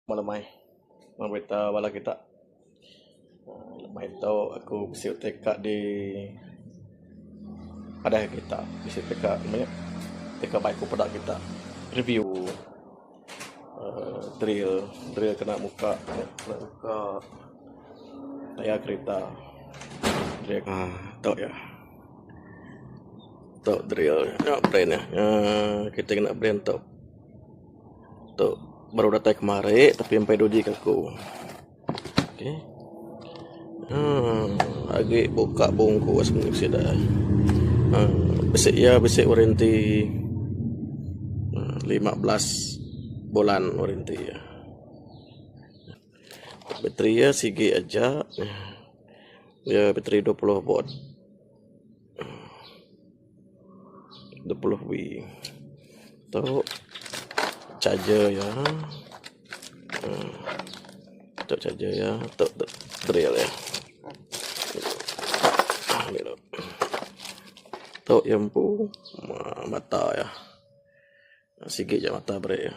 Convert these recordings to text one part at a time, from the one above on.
malamai mabita wala kita lemai tau aku bisi tekak di ada kita bisi tekak namanya tekak baik pada kita review drill kena muka tayar kereta drill tau ya tau drill ya brand ya kita kena brand tau baru datang kemarin tapi sampai doji aku. Okey. Lagi buka bungkus sebenarnya sudah. Besik warranty 15 bulan warranty ya. Bateri ya sigi aja. Ya bateri 20 volt. 20 W. Tuh charger ya, untuk charger ya, untuk drill ya, untuk lampu mata ya, sikit je mata brake ya,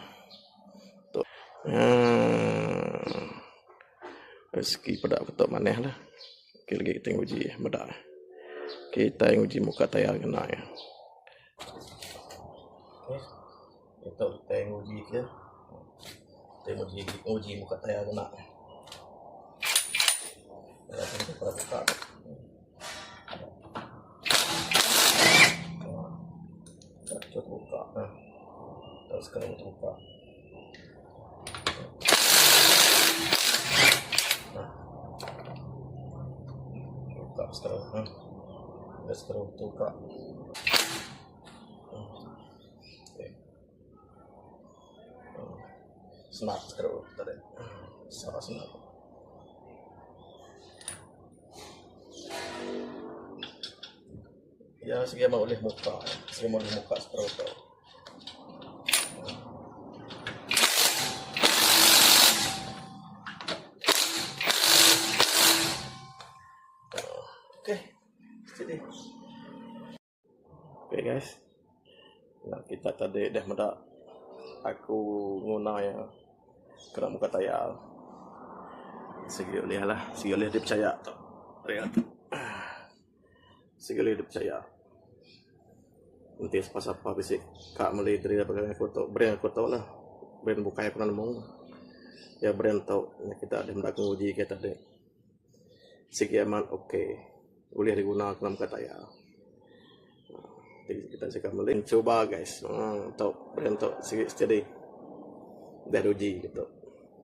untuk rezeki pada ketok maneh lah, okay, lagi kita uji bedak, kita uji muka tayar kena ya. Itu kita uji ke, kita uji muka tayar kena. Kita buka. Kita buka. Terus sekarang kita buka. Buka sekarang. Terus sekarang kita buka. Snap screw tadi, salah snap. Ya segi mau oleh muka, screw tu. Okey, jadi. Okey guys, nah kita tadi dah medak aku guna ya kena muka tayar segi oleh dia percaya tak real segi oleh dia percaya nanti apa bisik kak meli dari pakai aku tu brand aku tahu lah brand bukai aku nemu ya brand tahu kita ada melakukan uji kita deh segi aman okey boleh digunakan dalam muka tayar. Kita cakap meli coba guys tahu brand tahu segi jadi dah uji gitu.